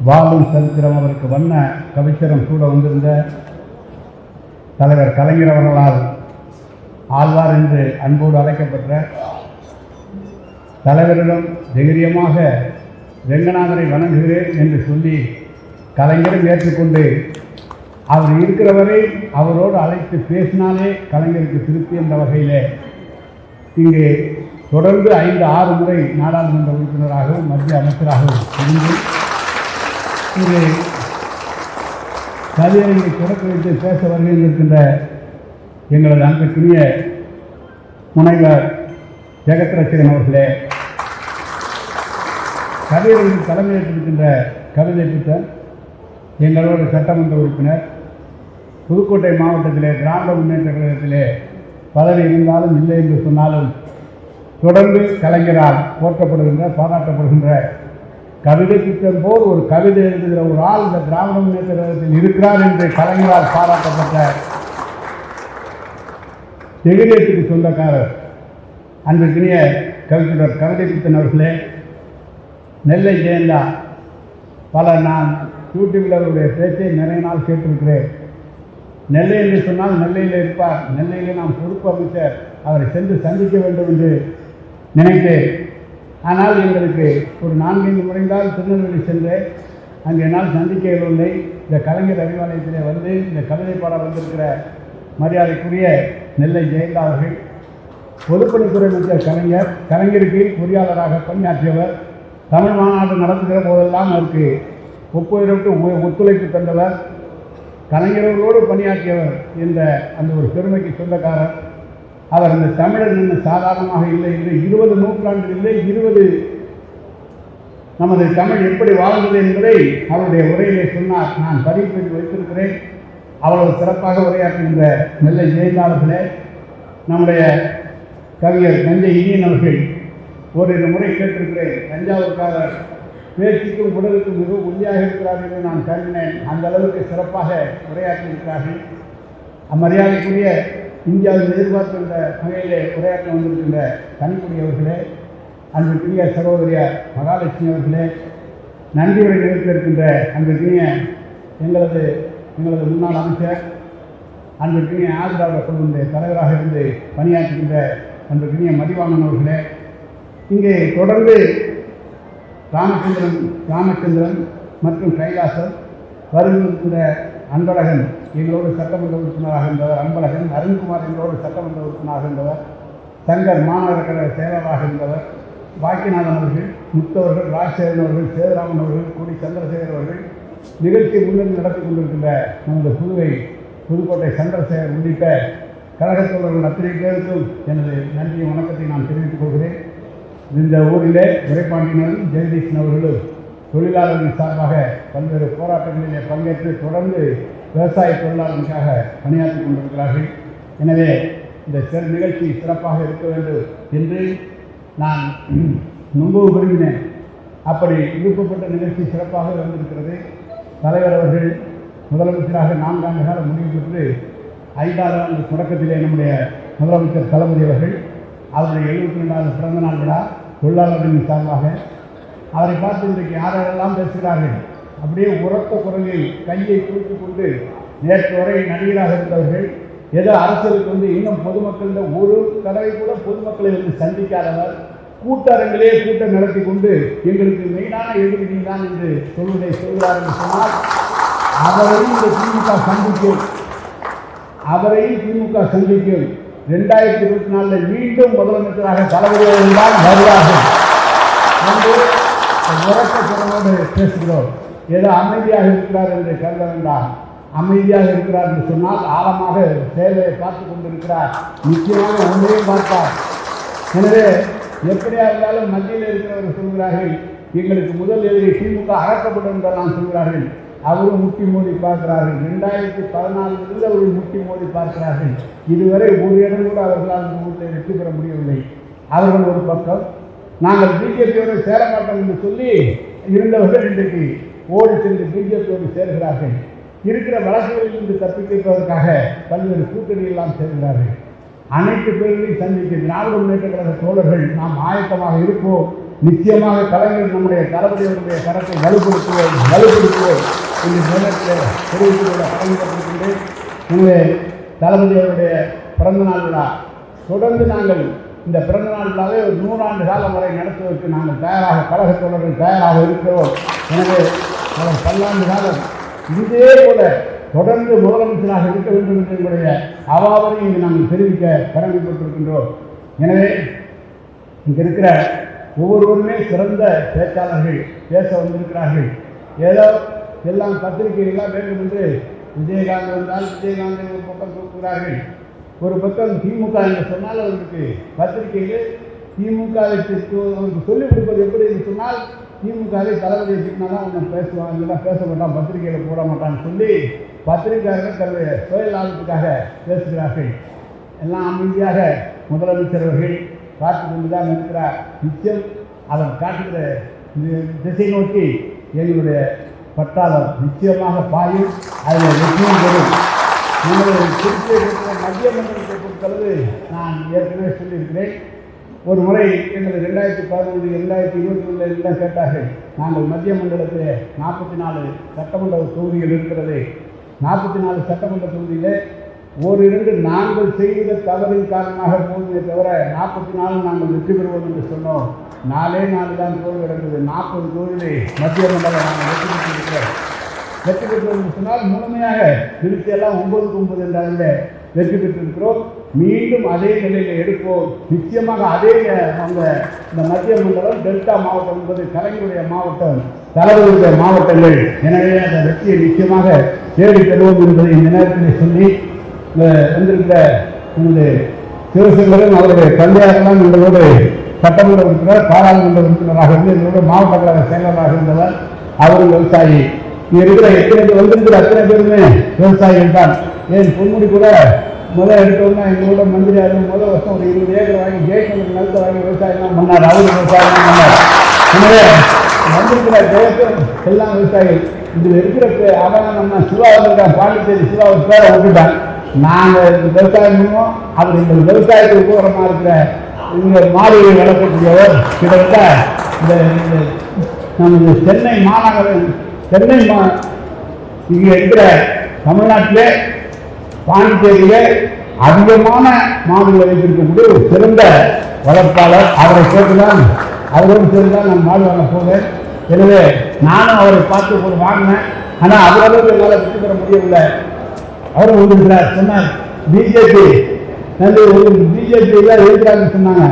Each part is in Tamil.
வாழும் சரித்திரம் அவருக்கு வண்ண கவிச்சரம் சூட வந்திருந்த தலைவர் கலைஞர் அவர்களால் ஆழ்வார் என்று அன்போடு அழைக்கப்பட்ட தலைவரிடம் தைரியமாக ரெங்கநாதரை வணங்குகிறேன் என்று சொல்லி கலைஞரும் ஏற்றுக்கொண்டு அவர் இருக்கிறவரை அவரோடு அழைத்து பேசினாலே கலைஞருக்கு திருப்தி என்ற வகையிலே இங்கே தொடர்ந்து 5-6 முறை நாடாளுமன்ற உறுப்பினராகவும் மத்திய அமைச்சராகவும் இருந்து இங்கே கவியரங்கை தொடக்க வைத்து பேச வருகையில் இருக்கின்ற எங்களது அன்புக்குரிய முனைவர் ஜெகத்ரட்சகன் அவர்களே, கவியரங்கில் தலைமையேற்றிருக்கின்ற கவிதை புத்தர் எங்களோட சட்டமன்ற உறுப்பினர், புதுக்கோட்டை மாவட்டத்திலே திராவிட முன்னேற்ற கழகத்திலே பதவி இருந்தாலும் இல்லை என்று சொன்னாலும் தொடர்ந்து கலைஞரால் போற்றப்படுகின்ற பாராட்டப்படுகின்ற கவிதை புத்தன் போல் ஒரு கவிதை எழுதுகிற ஒரு ஆள் இந்த திராவிட முன்னேற்ற கழகத்தில் இருக்கிறார் என்று கலைஞரால் பாராட்டப்பட்ட தெகிரியத்துக்கு சொந்தக்காரர் அன்றைக்கினிய கவிஞர் கவிதை புத்தன் அவர்களே, நெல்லை ஜெயந்தா நான் யூடியூபில் அவருடைய பேச்சை நிறைய நாள் கேட்டிருக்கிறேன். நெல்லை என்று சொன்னால் நெல்லையில் இருப்பார், நெல்லையிலே நாம் பொறுப்பு அமைச்சர் அவரை சென்று சந்திக்க வேண்டும் என்று நினைத்தேன். ஆனால் எங்களுக்கு ஒரு 4-5 முறைந்தால் திருநெல்வேலி சென்றேன். அங்கே என்னால் சந்திக்க இயலவில்லை. இந்த கலைஞர் அறிவாலயத்திலே வந்து இந்த கவிதை பாட வந்திருக்கிற மரியாதைக்குரிய நெல்லை ஜெயந்தா அவர்கள் பொதுப்பணித்துறை அமைச்சர் கலைஞருக்கு பொறியாளராக பணியாற்றியவர். தமிழ் மாநாடு நடத்துகிற போதெல்லாம் அவருக்கு ஒத்துழைப்பு தந்தவர். கலைஞர்களோடு பணியாற்றியவர் என்ற அந்த ஒரு பெருமைக்கு சொந்தக்காரர். அவர் இந்த தமிழர் நின்று சாதாரணமாக இல்லை என்று 20 நூற்றாண்டில் இல்லை 20 நமது தமிழ் எப்படி வாழ்ந்தது என்பதை அவருடைய உரையிலே சொன்னார். நான் பதிவு வைத்திருக்கிறேன். அவ்வளவு சிறப்பாக உரையாற்றுகின்ற நெல்லை ஜெயந்தாளர்களே, நம்முடைய கவிஞர் தஞ்சை இனியன் அவர்கள் ஓரிரு முறை கேட்டிருக்கிறேன். தஞ்சாவூர்காரர் பேச்சுக்கும் உடலுக்கும் மிகவும் உறுதியாக இருக்கிறார் என்று நான் கருதினேன். அந்த அளவுக்கு சிறப்பாக உரையாற்றியிருக்கிறார்கள். அம்மரியாதைக்குரிய இந்தியாவில் எதிர்பார்க்கின்ற வகையிலே உரையாற்ற வந்திருக்கின்ற கனிக்குடி அவர்களே, அன்றைக்குரிய சகோதரியார் மகாலட்சுமி அவர்களே, நன்றி உரை நிறுத்த இருக்கின்ற அன்றைக்குரிய எங்களது முன்னாள் அமைச்சர் அன்றைக்குரிய ஆதிராவிட குழுவினுடைய தலைவராக இருந்து பணியாற்றுகின்ற அன்றைக்குரிய மதிவாணன் அவர்களே, இங்கே தொடர்ந்து ராமச்சந்திரன் மற்றும் கைலாசம் வருகின்ற அன்பழகன் எங்களோடு சட்டமன்ற உறுப்பினராக இருந்தவர், அன்பழகன் அருண்குமார் எங்களோடு சட்டமன்ற உறுப்பினராக இருந்தவர், சங்கர் மாநகர கழக செயலராக இருந்தவர், பாக்கியநாதன் அவர்கள், முத்தவர்கள், ராஜசேகரன் அவர்கள், சேதுராமன் அவர்கள், கூடி சந்திரசேகர் அவர்கள் நிகழ்ச்சி முன்னின்று நடத்தி கொண்டிருக்கின்ற நமது புதுக்கோட்டை சந்திரசேகர் உள்ளிட்ட கழகத் தோழர்கள் அத்தனை பேருக்கும் எனது நன்றி வணக்கத்தை நான் தெரிவித்துக் கொள்கிறேன். இந்த ஊரிலே உரைப்பாண்டியினரும் ஜெகதீஷன் அவர்களும் தொழிலாளர்கள் சார்பாக பல்வேறு போராட்டங்களிலே பங்கேற்று தொடர்ந்து விவசாய தொழிலாளர்களுக்காக பணியாற்றி கொண்டிருக்கிறார்கள். எனவே இந்த நிகழ்ச்சி சிறப்பாக இருக்க வேண்டும் என்று நான் ரொம்ப விரும்பினேன். அப்படி விருப்பப்பட்ட நிகழ்ச்சி சிறப்பாக வந்திருக்கிறது. தலைவர் அவர்கள் முதலமைச்சராக 4 ஆண்டு காலம் முடிவு பெற்று 5ஆவது ஆண்டு தொடக்கத்திலே நம்முடைய முதலமைச்சர் தளபதி அவர்கள் அவருடைய 72வது பிறந்த நாள் விழா தொழிலாளர்களின் சார்பாக அவரை பார்த்து இன்றைக்கு யாரெல்லாம் பேசுகிறார்கள். அப்படியே உரத்த குரலில் கையை தூக்கி கொண்டு நேற்று வரை நடிகராக இருந்தவர்கள் ஏதோ அரசியலுக்கு வந்து இன்னும் பொதுமக்களிடம் ஒரு தடவை கூட பொதுமக்களை வந்து சந்திக்காதவர் கூட்டரங்கிலே கூட்டம் நடத்தி கொண்டு எங்களுக்கு மெயினான எதிரி தான் என்று சொல்கிறார் என்று சொன்னால் அவரையும் இந்த திமுக சந்திக்கும் 2024 மீண்டும் முதலமைச்சராக தளபதியாக தான் வருவார்கள் என்று உரத்த குரலோடு பேசுகிறோம். ஏதோ அமைதியாக இருக்கிறார் என்று கருத வேண்டாம். அமைதியாக இருக்கிறார் என்று சொன்னால் ஆழமாக சேவையை பார்த்து கொண்டிருக்கிறார். நிச்சயமாக ஒன்றையும் பார்ப்பார். எனவே எப்படியா இருந்தாலும் மத்தியில் இருக்கிறவர்கள் சொல்கிறார்கள் எங்களுக்கு முதல் எதிரி திமுக அகற்றப்படும் என்றெல்லாம் சொல்கிறார்கள். அவரும் முட்டி மோதி பார்க்கிறார்கள். 2014 அவர்கள் முட்டி மோதி பார்க்கிறார்கள். இதுவரை ஒரு இடம் கூட அவர்களால் இந்த ஊரில் வெற்றி பெற முடியவில்லை. அவர்கள் ஒரு பக்கம், நாங்கள் பிஜேபியோடு சேர மாட்டோம் என்று சொல்லி இருந்தவர்கள் இன்றைக்கு ஓடி சென்று பிஜேபியோடு சேர்கிறார்கள். இருக்கிற வழக்குகளில் இருந்து தப்பிப்பதற்காக பல்வேறு கூட்டணியெல்லாம் சேர்கிறார்கள். அனைத்து பேர்களையும் சந்திக்க திராவிட முன்னேற்ற கழக தோழர்கள் நாம் ஆயத்தமாக இருப்போம். நிச்சயமாக கலைஞர் நம்முடைய தளபதிகளுடைய கரத்தை வலுப்படுத்துவோம் என்று நேரத்தில் தெரிவித்துக் கொள்ள கடமைப்பட்டிருக்கின்றேன். எனவே தளபதிகளுடைய பிறந்தநாள் விழா தொடர்ந்து நாங்கள் இந்த பிறந்தநாள் விழாவை ஒரு 100 ஆண்டு காலம் வரை நடத்துவதற்கு நாங்கள் தயாராக கழக தோழர்கள் தயாராக இருக்கிறோம். எனவே அவர் பல்லாண்டு காலம் இதே போல தொடர்ந்து முதலமைச்சராக இருக்க வேண்டும் என்பதை அவாவரை இங்கு நாங்கள் தெரிவிக்க கடமைப்பட்டிருக்கின்றோம். எனவே இங்கே இருக்கிற ஒவ்வொருவருமே சிறந்த பேச்சாளர்கள் பேச வந்திருக்கிறார்கள். ஏதோ எல்லாம் பத்திரிகைகளாக வேண்டும் என்று விஜயகாந்த் வந்தால் விஜயகாந்தை ஒரு பக்கம் கொடுக்கிறார்கள், ஒரு பக்கம் திமுக என்று சொன்னால் அவருக்கு பத்திரிகையில் திமுகவுக்கு அவருக்கு சொல்லிக் கொடுப்பது எப்படி என்று சொன்னால் திமுகவை தளபதியை திட்டினாதான் அவன் பேசுவான், இல்லைன்னா பேச மாட்டான், பத்திரிகையில் போட மாட்டான்னு சொல்லி பத்திரிகையாளர்கள் தன்னுடைய தொழில் லாபத்துக்காக பேசுகிறார்கள். எல்லாம் அமைதியாக முதலமைச்சர் அவர்கள் பார்த்து கொண்டு தான் இருக்கிறார். நிச்சயம் அவர் காட்டுகிற திசை நோக்கி எங்களுடைய பட்டாளம் நிச்சயமாக பாயும், அதில் வெற்றியும் பெறும். திருச்சியை மத்திய மண்டலத்தை பொறுத்தளவு நான் ஏற்கனவே சொல்லியிருக்கிறேன். ஒரு முறை எங்கள் 2011 2021 எல்லாம் கேட்டார்கள். நாங்கள் மத்திய மண்டலத்தில் 44 சட்டமன்ற தொகுதிகள் இருக்கிறது. 44 சட்டமன்ற தொகுதியில் ஓரிரண்டு நாங்கள் செய்த தவறின் காரணமாக போவதை தவிர 44 நாங்கள் வெற்றி பெறுவோம் என்று சொன்னோம். 4 தான் தோல்வி நடந்தது. 40 தொகுதியில் மத்திய மண்டலம் நாங்கள் வெற்றி பெற்றிருக்கிறோம். வெற்றி பெற்றோம் என்று சொன்னால் முழுமையாக திருச்சியெல்லாம் 9க்கு 9 என்ற அளவில் வெற்றி பெற்றிருக்கிறோம். மீண்டும் அதே நிலையில் எடுப்போம். நிச்சயமாக அதே இந்த மத்திய மண்டலம் டெல்டா மாவட்டம் என்பது கலைஞருடைய மாவட்டம், தளபதியுடைய மாவட்டங்கள். எனவே அந்த வெற்றியை நிச்சயமாக தேடி பெறுவோம் என்பதை இந்த நேரத்தில் சொல்லி வந்திருக்கிற சிவசங்கரன் அவருடைய தந்தையாரெல்லாம் எங்களோடு சட்டமன்ற உறுப்பினர், பாராளுமன்ற உறுப்பினராக இருந்து எங்களோட மாவட்ட கழக செயலராக இருந்தவர். அவரும் விவசாயி. இங்கே இருக்கிற வந்திருக்கிற அத்தனை பேருமே விவசாயிகள் தான். ஏன் பொன்முடி கூட முதல் எடுத்தோம்னா எங்களோட மந்திரியாக முதல் வருஷம் ஒரு 20 ஏக்கர் வாங்கி ஜெயச்சந்திரன் நிலத்தை வாங்கி விவசாயம் பண்ணார். அவரு விவசாயம் பண்ணார். எனவே வந்திருக்கிற ஜெயசன் எல்லாம் விவசாயிகள். இதில் இருக்கிற அவன் நம்ம சிவா வந்திருக்கான், பாண்டிச்சேரி சிவா ஒரு பேரை விட்டுட்டான். நாங்கள் விவசாயம் பண்ணுவோம். அவர் இந்த விவசாயத்துக்கு உபகரமாக இருக்கிற இங்கே மாடுகளை வளர்க்கக்கூடியவர். கிட்டத்தட்ட இந்த நமது சென்னை மாநகரம் இங்கே இருக்கிற தமிழ்நாட்டிலே பாண்டிச்சேரியிலே அதிகமான மாடுகளை வைத்திருக்கக்கூடிய ஒரு சிறந்த வளர்ப்பாளர். அவரை கேட்டுதான் அவரோடு சேர்ந்துதான் நான் மாடு வாங்க போவேன். எனவே நானும் அவரை பார்த்து ஒரு வாங்கினேன். ஆனால் அவரளவுக்கு என்னால் வெற்றி பெற முடியவில்லை. அவரும் வந்திருக்கிறார். சொன்னார், பிஜேபி உங்களுக்கு பிஜேபியில் இருக்கிறாங்கன்னு சொன்னாங்க.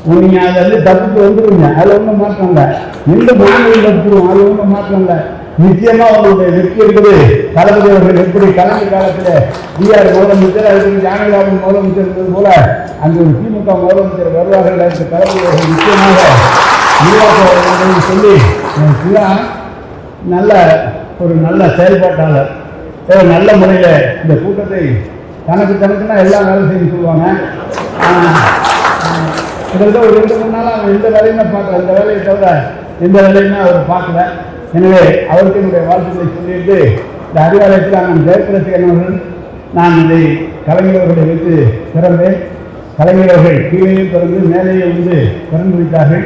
நீங்கள் அதை தப்பிட்டு வந்துடுவீங்க, அதில் ஒன்றும் மாற்றம் இல்லை. எந்த மாநிலம் எடுத்துருவோம், அதில் ஒன்றும் மாற்றம் இல்லை. நிச்சயமாக உங்களுடைய வெற்றி இருக்குது. தளபதி அவர்கள் எப்படி கலைஞர் காலத்தில் பிஆர் முதலமைச்சர், அதுக்கு ஜானகிராமன் முதலமைச்சர் இருந்தது போல அங்கு ஒரு திமுக முதலமைச்சர் வருவார்கள் என்று தளபதி அவர்கள் நிச்சயமாக நிர்வாக சொல்லி நல்ல செயல்பாட்டாளர், நல்ல முறையில் இந்த கூட்டத்தை தனக்குன்னா எல்லாம் வேலை செய்ய சொல்லுவாங்க. கிட்டத்தட்ட ஒரு 2-3 நாளாக அவன் எந்த வேலையுமே பார்க்கல. இந்த வேலையை தவிர எந்த வேலையுமே அவர் பார்க்கல. எனவே அவருக்கு என்னுடைய வாழ்த்துக்களை சொல்லிட்டு இந்த அறிவாலயத்தில் நான் ஜெயபிரசேகரன் அவர்கள் நான் இதை கலைஞர்களை வைத்து பிறந்தேன். கலைஞர்கள் கீழே பிறந்து மேலேயே வந்து பிறந்து வைத்தார்கள்.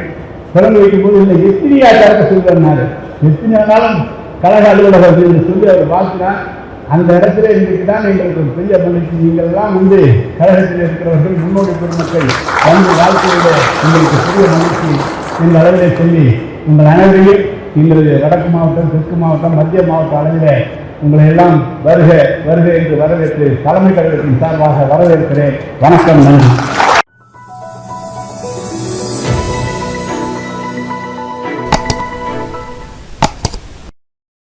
பிறந்து வைக்கும்போது இல்லை எத்தனையா திறக்க சொல்கிறார். எத்தனை ஆனாலும் கழக அலுவலகம் என்று சொல்லி அவர் வாழ்த்தினார். அந்த இடத்துல இன்றைக்கு தான் எங்களுக்கு ஒரு பெரிய மகிழ்ச்சி. நீங்கள்லாம் வந்து கழகத்தில் இருக்கிறவர்கள் முன்னோடி பெருமக்கள் வந்து வாழ்க்கையில உங்களுக்கு பெரிய மகிழ்ச்சி என்ற அளவிலே சொல்லி உங்கள் அனைவரையும் எங்களது வடக்கு மாவட்டம், தெற்கு மாவட்டம், மத்திய மாவட்ட அளவில் உங்களை எல்லாம் வருக வருக என்று வரவேற்று தலைமை கழகத்தின் சார்பாக வரவேற்கிறேன். வணக்கம், நன்றி.